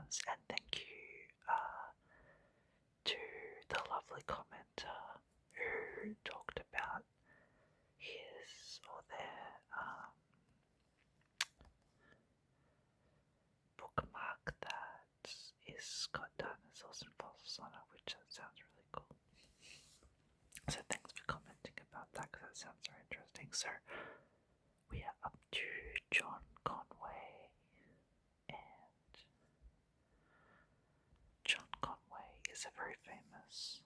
ones, and thank you to the lovely commenter who talked about his or their bookmark that is got dinosaurs and fossils on it, which sounds really cool. So thanks for commenting about that, because that sounds very interesting. So we are up to John Conway, and John Conway is a very famous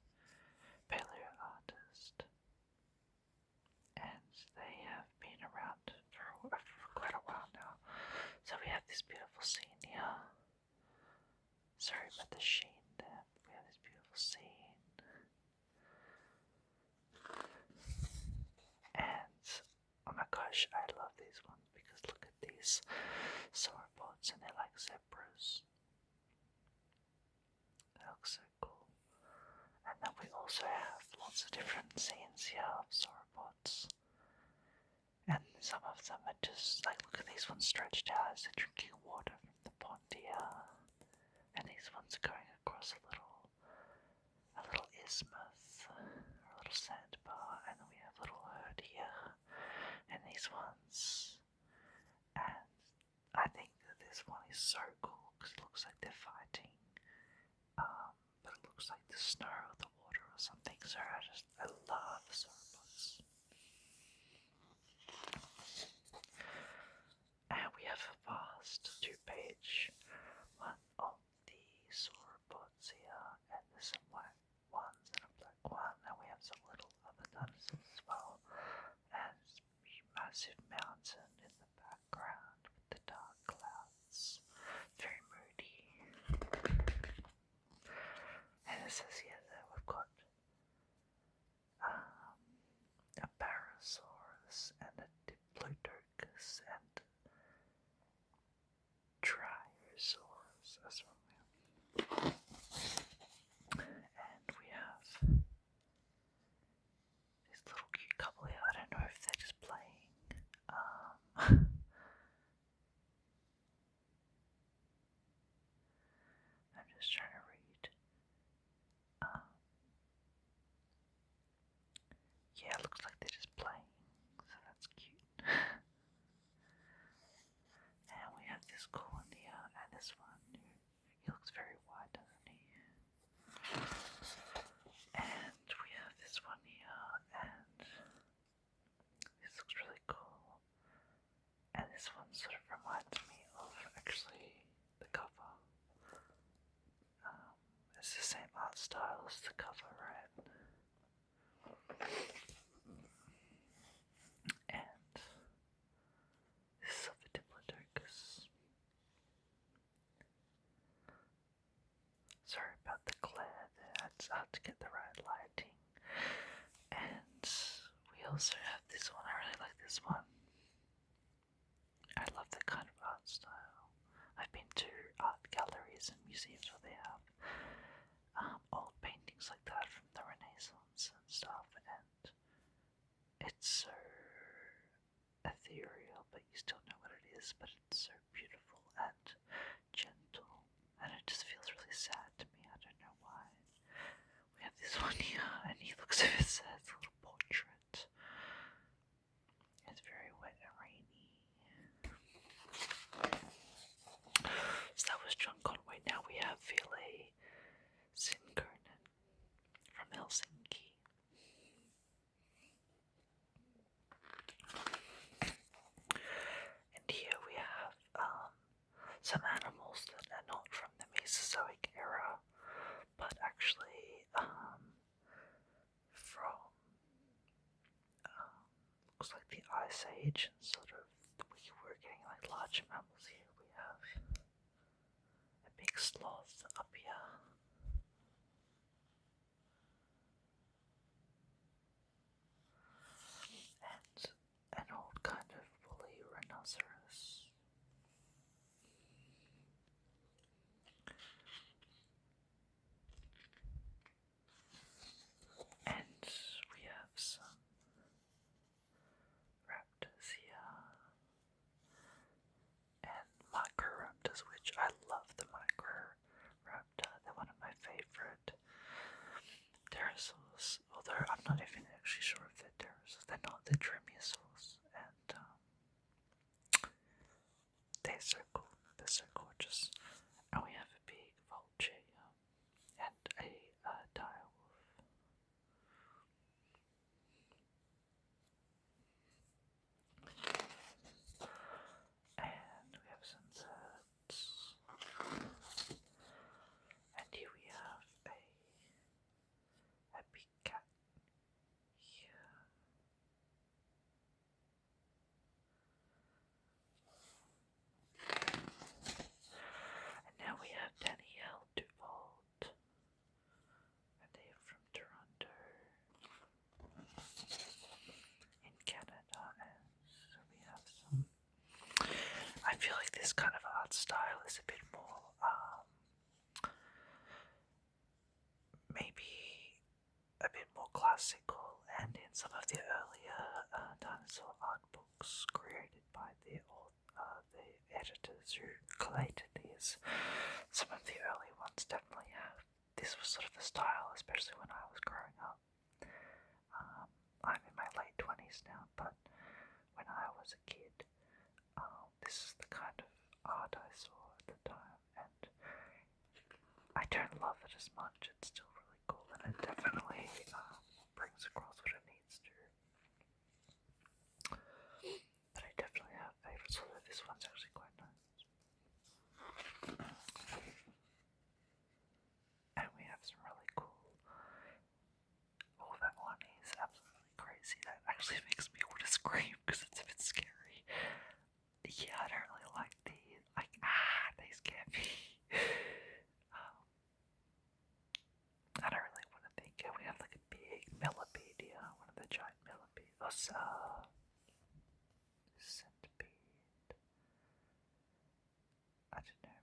paleo artist, and they have been around for quite a while now. So we have this beautiful scene here. Sorry about the sheen there. We have this beautiful scene. And oh my gosh, I love these ones because look at these sauropods and they're like zebras. They look so cool. And then we also have lots of different scenes here of sauropods. And some of them are just like, look at these ones stretched out as they're drinking water from the pond here. And these ones are going across a little isthmus, or a little sandbar, and then we have a little herd here, and these ones. And I think that this one is so cool because it looks like they're fighting, but it looks like the snow or the water or something. So I love sauropods. And we have a vast 2-page one of the sauropods here, and there's some white ones and a black one, and we have some little other dinosaurs as well, and a massive mountain in the background with the dark clouds. Very moody. And it says here that we've got a Parasaurus and a Diplodocus and Triosaurus as well. And we have this little cute couple here. I don't know if they're just playing. I'm just trying to read. Yeah, it looks like they're just playing, so that's cute. And we have this cool one here, and this one. He looks very white, doesn't he? And we have this one here, and this looks really cool. And this one sort of reminds me of actually the cover. It's the same art style as the cover, right? And this is of the Diplodocus. Sorry about the glare there, it's hard to get the right lighting. And we also have this one. I really like this one. I love that kind of art style. I've been to art galleries and museums where they have old paintings like that from the Renaissance and stuff, and it's so ethereal, but you still know what it is, but it's so beautiful and gentle, and it just feels really sad to me. I don't know why. We have this one here, and he looks so sad. It's a little portrait. It's very wet and rainy. So that was John Conway. Now we have Ville Sinkonen from Helsinki. And here we have some animals that are not from the Mesozoic era, but actually from looks like the Ice Age, and sort of we're getting like larger mammals here. We have a big sloth up here. And an old kind of woolly rhinoceros. And we have some raptors here. And microraptors, which I love the micro although I'm not even actually sure if they're pterosaurs. They're not, they're dromaeosaurs, and they're so cool. They're so gorgeous. And we have a big vulture here, and a direwolf. And we have some birds. And here we have a big cat here. And now we have Danielle Duvault, and they are from Toronto in Canada. And so we have some. I feel like this kind of art style is a bit more, maybe a bit more classical, and in some of the earlier Dinosaur Art Books created by the editors who collated these, some of the early ones definitely have. This was sort of the style, especially when I was growing up. I'm in my late 20s now, but when I was a kid, this is the kind of art I saw at the time, and I don't love it as much. It's still really cool, and it definitely brings across what it needs to. But I definitely have favourites, although this one's actually quite nice. And we have some really cool. Oh, that one is absolutely crazy. That actually makes me want to scream because it's a bit scary. Yeah, I don't really like these. They scare me. I don't really want to think. We have like a big millipede here, one of the giant millipedes. Centipede. I don't know.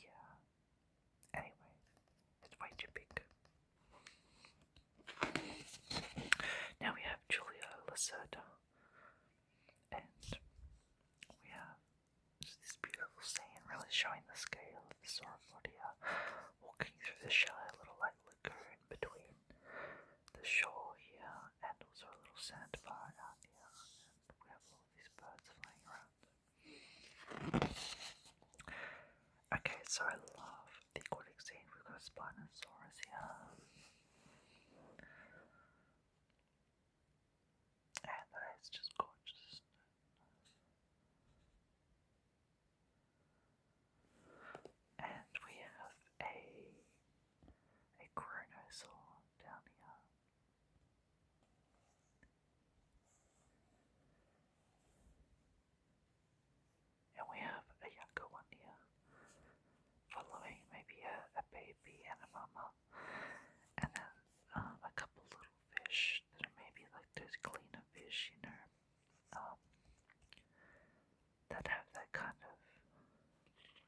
Yeah. Anyway, it's way too big. Now we have Julia Lacerda, and we have this beautiful scene really showing the scale of the sauropod here, walking through the shallow little lagoon between the shore here and also a little sandbar out here, and we have all of these birds flying around. Okay, so I love the aquatic scene. We've got a Spinosaurus here. And that is just gorgeous. And we have a chronosaur down here. And we have a younger one here, following maybe a baby and a mama. And then a couple little fish that are maybe like those cleaner fish, that have that kind of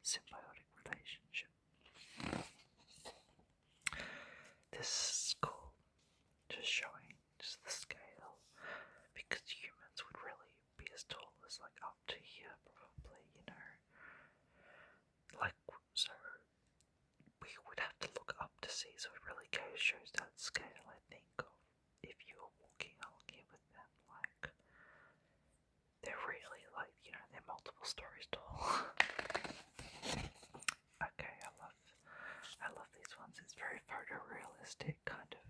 symbiotic relationship. This is cool, just showing just the scale, because humans would really be as tall as like up to here probably, like, so we would have to look up to see, so it really shows that scale, I think, of if you were walking along here with them, like, they're really like, they're multiple stories tall. Okay, I love these ones. It's very photorealistic, kind of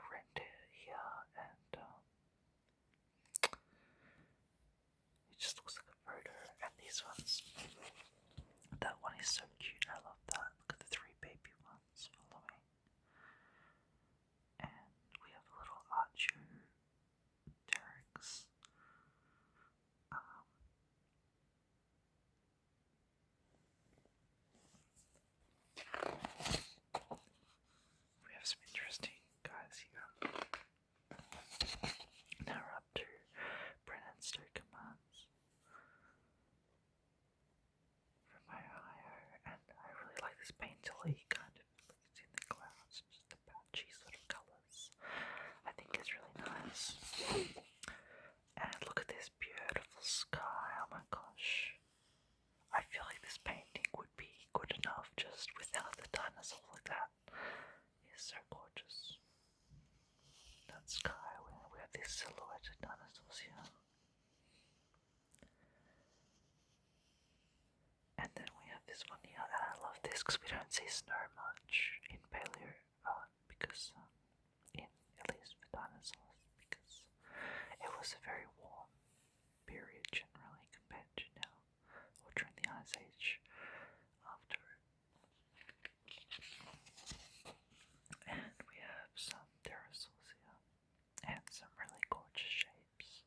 render here, and it just looks like a photo. And these ones, that one is so cute. I love that. Look at the three baby ones following. And we have a little Archaeopteryx. this one here, and I love this because we don't see snow much in paleo, because in at least for dinosaurs, because it was a very warm period generally compared to now, or during the Ice Age after it. And we have some pterosaurs here, and some really gorgeous shapes.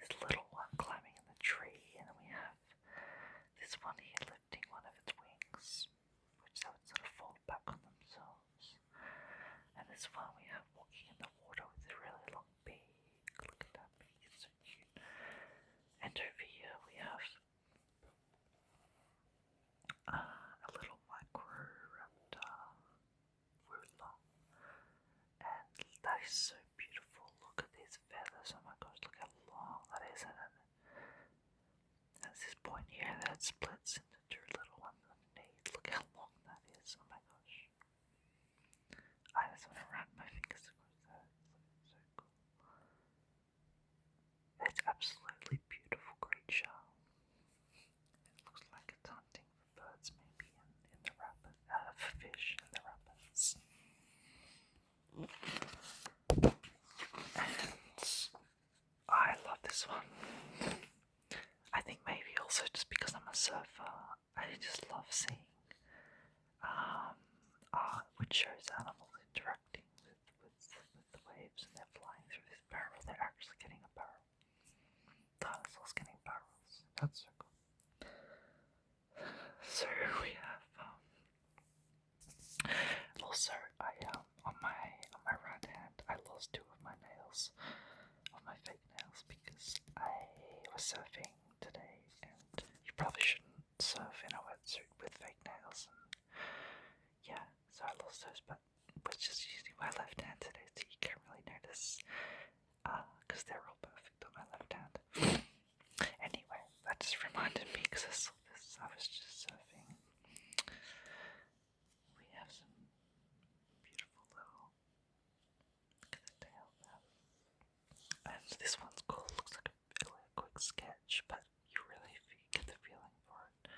This little one climbing in the tree, and then we have this one here lifting one of its wings, which they would sort of fold back on themselves. And this one we have walking in the water with a really long beak. Look at that beak, it's so cute. And over here we have a little microraptor, Wulong. And that is so beautiful. Look at these feathers. Oh my gosh, look how long that is. And there's this point here that splits into two little ones underneath. Look how long that is. Oh my gosh. I just want to run my fingers across that. It's so cool. It's absolutely beautiful creature. It looks like it's hunting for birds, maybe in the rapids, for fish in the rapids. And I love this one. I think maybe also just because I'm a surfer, I just love seeing art which shows animals interacting with the waves, and they're flying through this barrel. They're actually getting a barrel. Dinosaurs getting barrels. That's so cool. So we have also I on my right hand I lost two of my nails, of my fake nails, because I was surfing today, and you probably shouldn't surf in a wetsuit with fake nails, and yeah, so I lost those, but was just using my left hand today, so you can't really notice, because they're all perfect on my left hand. Anyway, that just reminded me, because I saw this, I was just surfing. We have some beautiful little, look at the tail there. And this one's cool, looks like a quick sketch, but you really get the feeling for it.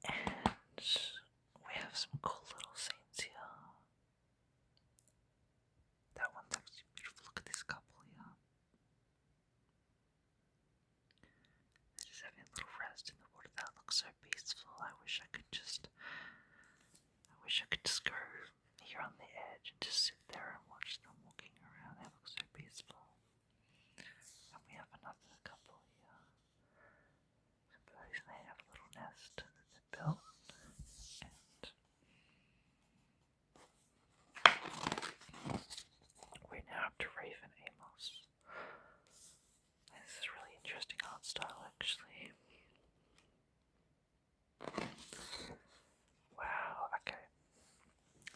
And we have some cool little scenes here. That one's actually beautiful. Look at this couple here. They're just having a little rest in the water. That looks so peaceful. I wish I could just go here on the edge and just sit there and watch them walking around. They look so peaceful. And we have another couple here. Some birdies, they have a little nest that they built. And we're now up to Raven Amos. This is a really interesting art style, actually. Wow, okay.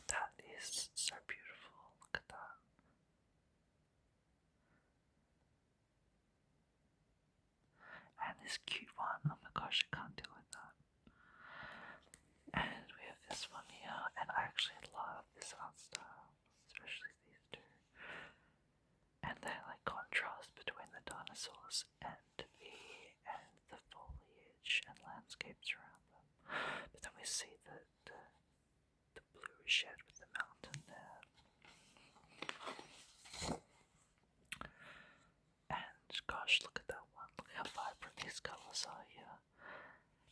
That is so beautiful. Look at that. And this cute one, oh my gosh, I can't deal with that. And we have this one here, and I actually love this art style, especially these two. And they like contrast between the dinosaurs and the foliage and landscapes around them. But then we see the blue shed with the mountain there. And gosh, look at that one. Look how vibrant these colors are here.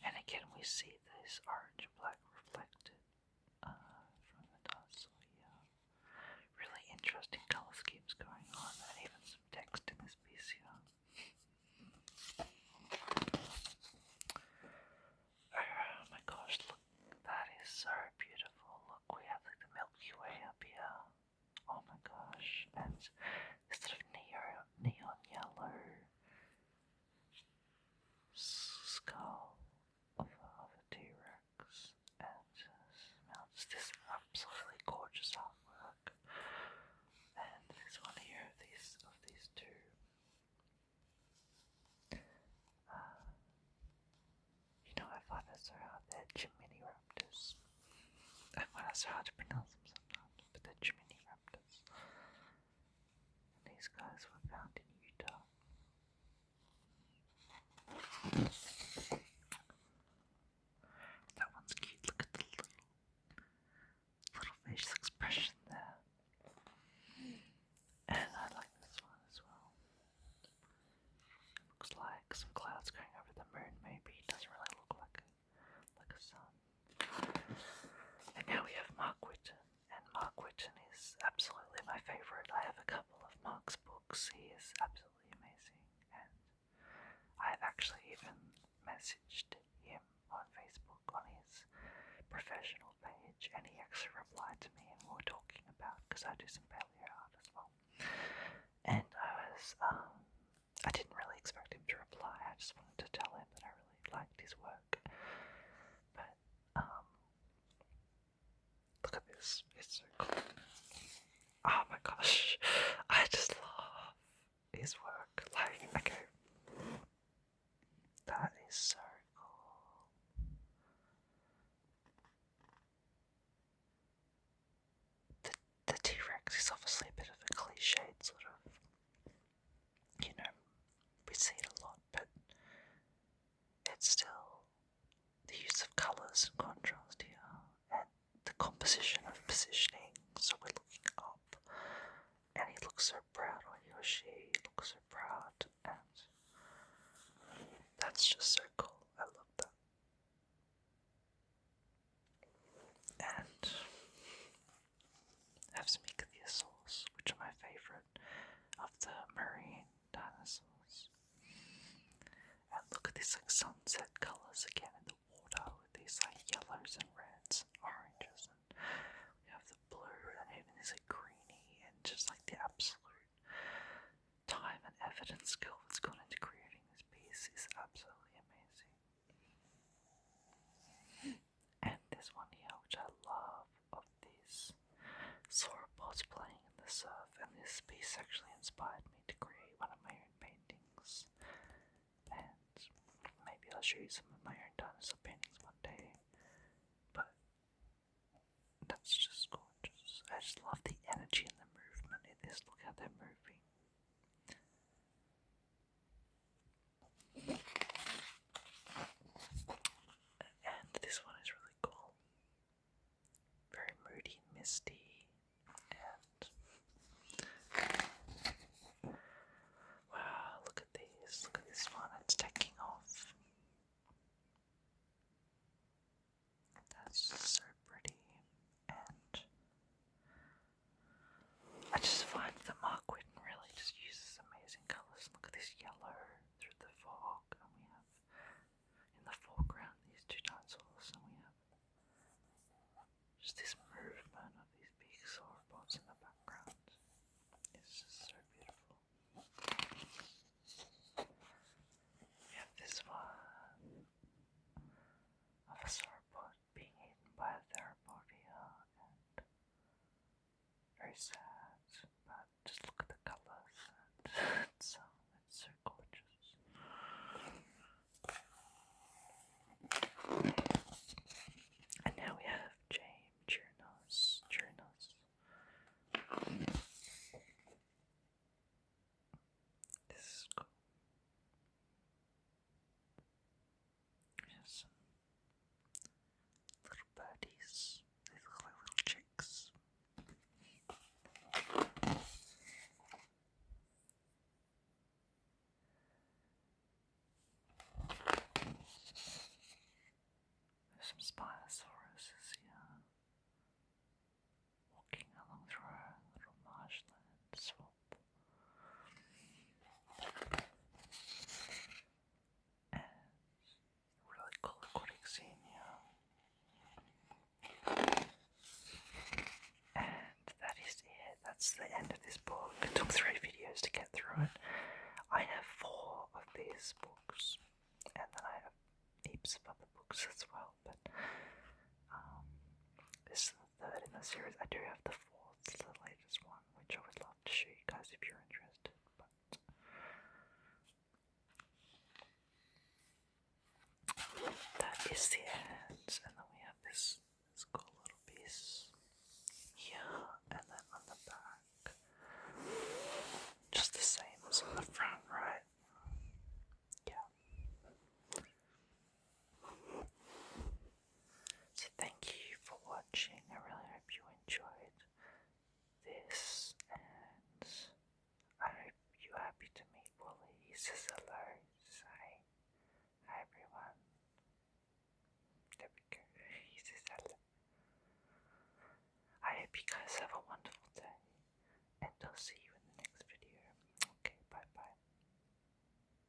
And again, we see this orange and black reflected from the dinosaur here. Really interesting color schemes going on, and even some text in this piece here. Oh my gosh, look, that is so beautiful. Look, we have like the Milky Way up here. Oh my gosh, and this sort of neon yellow skull of a T-Rex, and smells this absolutely gorgeous artwork. And this one here of these two. You know, I find it so hard. They're Jiminy Raptors. I find it so hard to pronounce them sometimes, but they're Jiminy Raptors. And these guys were found in Utah. Wharton is absolutely my favourite. I have a couple of Mark's books. He is absolutely amazing, and I've actually even messaged him on Facebook on his professional page, and he actually replied to me, and we were talking about, because I do some paleo art as well, and I didn't really expect him to reply. I just wanted to tell him that I really liked his work. But look at this, it's so cool. Oh my gosh, I just love his work. Like, okay, that is so cool. The T-Rex is obviously a bit of a cliched sort of, we see it a lot, but it's still the use of colours and contrast here, and the composition of positioning. So we're looking up, and he looks so proud, or he or she looks so proud, and that's just so cool. I love that. And I have some ichthyosaurs, which are my favourite of the marine dinosaurs. And look at these like sunset colours again in the water with these like yellows and reds and oranges, and we have the blue and even this like greeny, and just like the absolute time and effort and skill that's gone into creating this piece is absolutely amazing. And this one here, which I love, of these sauropods playing in the surf, and this piece actually inspired me to create one of my own paintings. And maybe I'll show you some of my own dinosaur paintings one day. But that's just gorgeous. I just love the energy and the movement in this. Look how they're moving. And this one is really cool. Very moody and misty. And wow, look at these. Look at this one. It's taking off. That's just so pretty. And I just find that Mark Whitten really just uses amazing colours. Look at this yellow through the fog, and we have in the foreground these two dinosaurs, and we have just this movement of these big sauropods in the background. It's just so beautiful. We have this one of a sauropod being eaten by a theropod here, and very sad, but just look at the colours, and it's so gorgeous. And now we have James Chirinos. This is cool. We have some little birdies. They look like little chicks. There's some Spinosauruses here, walking along through a little marshland swamp. And really cool aquatic scene here. And that is it. That's the end of this book. It took 3 videos to get through it. I have 4 of these books, and then I have heaps of other books as well, but this is the 3rd in the series. I do have the 4th, the latest one, which I would love to show you guys if you're interested, but that is the end. And then we have this cool little piece here, and then on the back, just the same as on the front, right? Yeah. So thank you for watching. I really hope you enjoyed this, and I hope you're happy to meet Wooly. He says hello. Say hi everyone. There we go. He says hello. I hope hope you guys have a wonderful day, and I'll see you